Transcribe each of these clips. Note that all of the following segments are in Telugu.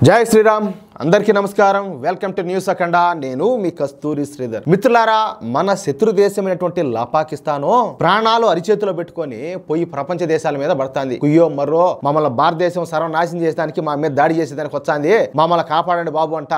జై శ్రీరామ్ అందరికీ నమస్కారం వెల్కమ్ టు న్యూస్ అఖండ నేను మీ కస్తూరి శ్రీధర్ మిత్రులారా మన శత్రు దేశమైనటువంటి పాకిస్తాను ప్రాణాలు అరిచేతిలో పెట్టుకొని పోయి ప్రపంచ దేశాల మీద పడుతుంది కుయ్యో మర్రో మమ్మల్ని భారతదేశం సర్వనాశనం చేసేదానికి మా మీద దాడి చేసేదానికి వచ్చాంది మమ్మల్ని కాపాడండి బాబు అంట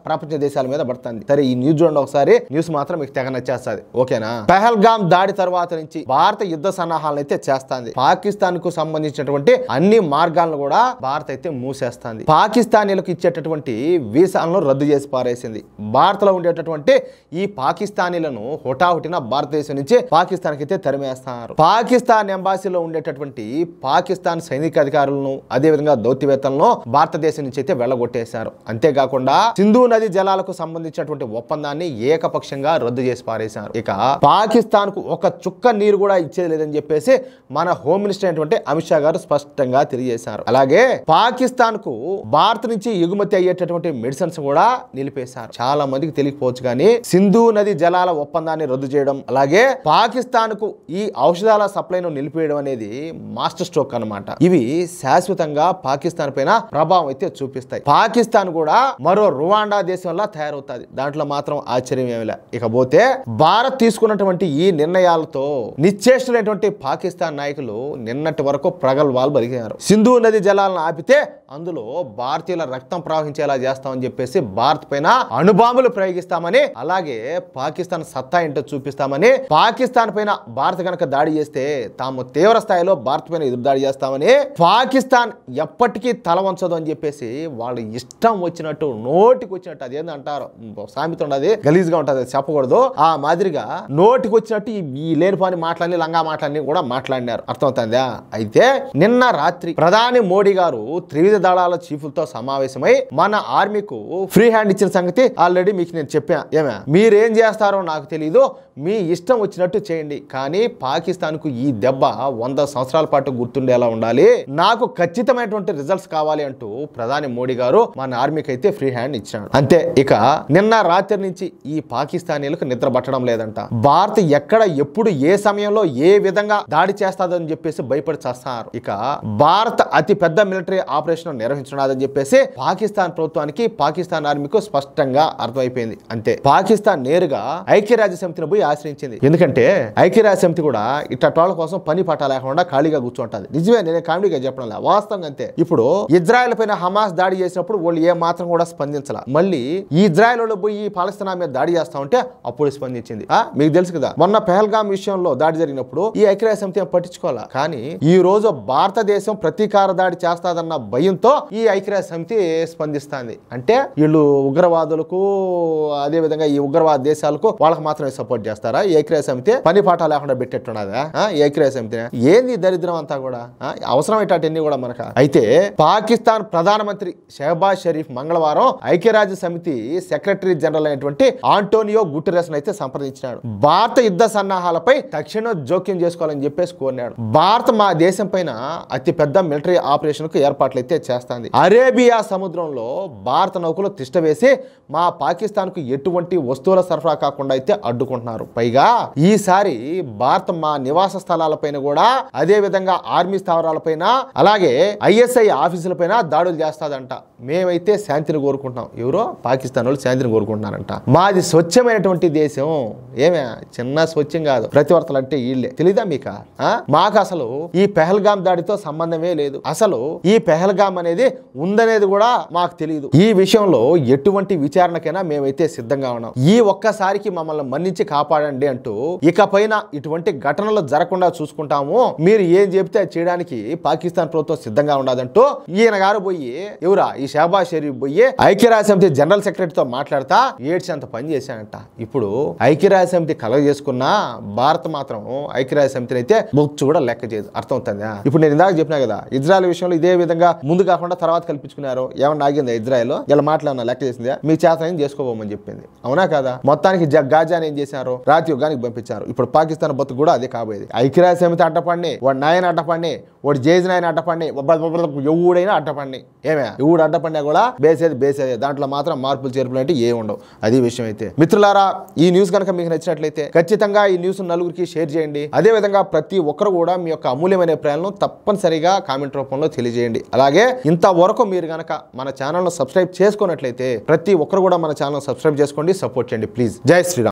ప్రపంచ దేశాల మీద పడుతుంది సరే ఈ న్యూస్ చూడండి ఒకసారి న్యూస్ మాత్రం మీకు తెగ నచ్చేస్తుంది ఓకేనా పహల్గామ్ దాడి తర్వాత నుంచి భారత యుద్ధ సన్నాహాలను అయితే చేస్తుంది పాకిస్తాన్ కు సంబంధించినటువంటి అన్ని మార్గాలను కూడా భారత్ అయితే మూసేస్తుంది పాకిస్తానీలకు ఇచ్చేటటువంటి వీసాలను రద్దు చేసి పారేసింది భారత్లో ఉండేటటువంటి ఈ పాకిస్తానీలను హుటాహుటిన భారతదేశం నుంచి పాకిస్తాన్కి అయితే తరిమేస్తున్నారు పాకిస్తాన్ ఎంబాసీలో ఉండేటటువంటి పాకిస్తాన్ సైనిక అధికారులను అదేవిధంగా దౌత్యవేత్తలను భారతదేశం నుంచి అయితే వెళ్ళగొట్టేశారు అంతేకాకుండా సింధు నది జలాలకు సంబంధించినటువంటి ఒప్పందాన్ని ఏకపక్షంగా రద్దు చేసి పారేశారు ఇక పాకిస్తాన్ కు ఒక చుక్క నీరు కూడా ఇచ్చేది లేదని చెప్పేసి మన హోమ్ మినిస్టర్ అయినటువంటి అమిత్ షా గారు స్పష్టంగా తెలియజేశారు అలాగే పాకిస్తాన్ కు భారత్ నుంచి ఎగుమతి అయ్యేటటువంటి మెడిసిన్స్ కూడా నిలిపేశారు చాలా మందికి తెలియకపోవచ్చు కానీ సింధు నది జలాల ఒప్పందాన్ని రద్దు చేయడం అలాగే పాకిస్తాన్ కు ఈ ఔషధాల సప్లైను నిలిపేయడం అనేది మాస్టర్ స్ట్రోక్ అన్నమాట ఇవి శాశ్వతంగా పాకిస్తాన్ పైన ప్రభావం అయితే చూపిస్తాయి పాకిస్తాన్ కూడా మరో రువాండా దేశంలా తయారవుతుంది దాంట్లో మాత్రం ఆశ్చర్యం ఏమి లే ఇకపోతే భారత్ తీసుకున్నటువంటి ఈ నిర్ణయాలతో నిశ్చేష్టులైనటువంటి పాకిస్తాన్ నాయకులు నిన్నటి వరకు ప్రగల్భాలు పలికారు సింధు నది జలాలను ఆపితే అందులో భారతీయుల రక్తం ప్రవహించేలా చేస్తామని చెప్పేసి భారత్ పైన అణుబాంబులు ప్రయోగిస్తామని అలాగే పాకిస్తాన్ సత్తా ఏంటో చూపిస్తామని పాకిస్తాన్ పైన భారత్ కనుక దాడి చేస్తే తాము తీవ్ర స్థాయిలో భారత్ పైన ఎదురు దాడి చేస్తామని పాకిస్తాన్ ఎప్పటికీ తల వంచదు అని చెప్పేసి వాళ్ళు ఇష్టం వచ్చినట్టు నోటికి వచ్చినట్టు అదేంది అంటారు సామెత ఉండదు గలీజ్గా ఉంటది చెప్పకూడదు ఆ మాదిరిగా నోటికి వచ్చినట్టు ఈ లేనిపోని మాటలన్నీ లంగా మాటలన్నీ కూడా మాట్లాడినారు అర్థమవుతుందా అయితే నిన్న రాత్రి ప్రధాని మోడీ గారు త్రివిధ దళాల చీఫ్లతో సమావేశమై మన ఆర్మీకు ఫ్రీ హ్యాండ్ ఇచ్చిన సంగతి ఆల్రెడీ మీకు నేను చెప్పా ఏమే మీరేం చేస్తారో నాకు తెలీదు మీ ఇష్టం వచ్చినట్టు చేయండి కానీ పాకిస్తాన్ కు ఈ దెబ్బ 100 సంవత్సరాల పాటు గుర్తుండేలా ఉండాలి నాకు ఖచ్చితమైనటువంటి రిజల్ట్స్ కావాలి అంటూ ప్రధాని మోడీ గారు మన ఆర్మీకి అయితే ఫ్రీ హ్యాండ్ ఇచ్చాడు అంతే ఇక నిన్న రాత్రి నుంచి ఈ పాకిస్తానీలకు నిద్ర పట్టడం లేదంట భారత్ ఎక్కడ ఎప్పుడు ఏ సమయంలో ఏ విధంగా దాడి చేస్తాదని చెప్పేసి భయపడి చేస్తున్నారు ఇక భారత్ అతి పెద్ద మిలిటరీ ఆపరేషన్ నిర్వహించడాదని చెప్పేసి పాకిస్తాన్ ప్రభుత్వానికి పాకిస్తాన్ ఆర్మీకు స్పష్టంగా అర్థమైపోయింది అంతే పాకిస్తాన్ నేరుగా ఐక్యరాజ్య సమితిని పోయి ఆశ్రయించింది ఎందుకంటే ఐక్యరాజ్య సమితి కూడా ఇట్టోళ్ళ కోసం పని పట్ట లేకుండా ఖాళీగా కూర్చుంటది నిజమే నేను కామెడీగా చెప్పడం లేదు వాస్తవంగా అంతే ఇప్పుడు ఇజ్రాయెల్ పైన హమాస్ దాడి చేసినప్పుడు వాళ్ళు ఏ మాత్రం కూడా స్పందించాల మళ్ళీ ఈ ఇజ్రాయెల్ వాళ్ళు పోయి పాలస్తీనా మీద దాడి చేస్తా ఉంటే అప్పుడు స్పందించింది మీకు తెలుసు కదా మొన్న పహల్గామ్ విషయంలో దాడి జరిగినప్పుడు ఈ ఐక్యరాజ్య సమితి పట్టించుకోవాలా కానీ ఈ రోజు భారతదేశం ప్రతీకార దాడి చేస్తాదన్న భయంతో ఈ ఐక్యరాజ్య సమితి స్పందిస్తుంది అంటే వీళ్ళు ఉగ్రవాదులకు అదే విధంగా ఈ ఉగ్రవాద దేశాలకు వాళ్ళకి మాత్రమే సపోర్ట్ చేస్తారా ఈ ఐక్యరాజ్య సమితి పని పాట లేకుండా పెట్టేట్టున్నదా ఈ ఐక్యరాజ్య సమితి ఏంది దరిద్రం అంతా కూడా అవసరమేటన్నీ కూడా మనకు అయితే పాకిస్తాన్ ప్రధానమంత్రి షెహబాజ్ షరీఫ్ మంగళవారం ఐక్యరాజ్య సమితి సెక్రటరీ జనరల్ అయినటువంటి ఆంటోనియో గుటెరస్ అయితే సంప్రదించినాడు భారత యుద్ధ సన్నాహాలపై తక్షణ జోక్యం చేసుకోవాలని చెప్పేసి కోరినాడు భారత్ మా దేశం పైన అతి పెద్ద మిలిటరీ ఆపరేషన్ కు ఏర్పాట్లు అయితే చేస్తుంది అరేబియా సముద్రంలో భారత నౌకలు తిష్టవేసి మా పాకిస్తాన్ కు ఎటువంటి వస్తువుల సరఫరా కాకుండా అయితే అడ్డుకుంటున్నారు పైగా ఈసారి భారత్ మా నివాస స్థలాలపైన కూడా అదే విధంగా ఆర్మీ స్థావరాలపైన అలాగే ఐఎస్ఐ ఆఫీసులపైన దాడులు చేస్తాదంట మేమైతే శాంతిని కోరుకుంటున్నాం ఎవరో పాకిస్తాన్ వాళ్ళు శాంతిని కోరుకుంటున్నారంట మాది స్వచ్ఛమైనటువంటి దేశం ఏమే చిన్న స్వచ్ఛం కాదు ప్రతివర్తలు అంటే వీళ్ళే తెలీదా మీకు మాకు అసలు ఈ పహల్గామ్ దాడితో సంబంధమే లేదు అసలు ఈ పహల్గామ్ అనేది ఉందనేది కూడా మాకు తెలియదు ఈ విషయంలో ఎటువంటి విచారణకైనా మేమైతే సిద్ధంగా ఉన్నాం ఈ ఒక్కసారికి మమ్మల్ని మన్నించి కాపాడండి అంటూ ఇకపైన ఇటువంటి ఘటనలు జరగకుండా చూసుకుంటాము మీరు ఏం చెప్తే చేయడానికి పాకిస్తాన్ ప్రభుత్వం సిద్ధంగా ఉండదంటూ ఈయన గారు పోయి ఎవరా ఈ షహబాజ్ షరీఫ్ పోయి ఐక్యరాజ్య సమితి జనరల్ సెక్రటరీతో మాట్లాడతా ఏడ్చంత పని చేశానంట ఇప్పుడు ఐక్యరాజ్య సమితి కలగ చేసుకున్నా భారత్ మాత్రం ఐక్యరాజ్య సమితిని అయితే బొచ్చు కూడా లెక్క చేయదు అర్థమవుతుందా ఇప్పుడు నేను ఇందాక చెప్పినా కదా ఇజ్రాయెల్ విషయంలో ఇదే విధంగా ముందు కాకుండా తర్వాత కల్పించుకున్నారు ఏమన్నా ఆగిందా ఇజ్రాయెల్ ఇలా మాట్లాడినా లెక్క చేసిందా మీ చేత ఏం చేసుకోబోమని చెప్పింది అవునా కదా మొత్తానికి గాజాని ఏం చేశారు రాతి యుగానికి పంపించారు. ఇప్పుడు పాకిస్తాన్ బతుకు కూడా అదే కాబోయేది. ఐక్యరాజ్య సమితి అడ్డపడిని, వాడు నాయన అడ్డపడిని, వాడు జేజ్ నాయన అడ్డపడిని, ఎవడైనా అడ్డపడిని, ఏమే ఎవడు అడ్డపడినా కూడా బేసేదే. దాంట్లో మాత్రం మార్పులు చేర్పులు అంటే ఏ ఉండవు. అది విషయం అయితే. మిత్రులారా, ఈ న్యూస్ కనుక మీకు నచ్చినట్లయితే ఖచ్చితంగా ఈ న్యూస్ నలుగురికి షేర్ చేయండి. అదే విధంగా ప్రతి ఒక్కరు కూడా మీ యొక్క అమూల్యమైన అభిప్రాయాలను తప్పనిసరిగా కామెంట్ రూపంలో తెలియజేయండి. అలాగే ఇంతవరకు మీరు గనక మన ఛానల్ను సబ్స్క్రైబ్ చేసుకున్నట్లయితే ప్రతి ఒక్కరు కూడా మన ఛానల్ సబ్స్క్రైబ్ చేసుకోండి, సపోర్ట్ చేయండి ప్లీజ్. జై శ్రీరామ్.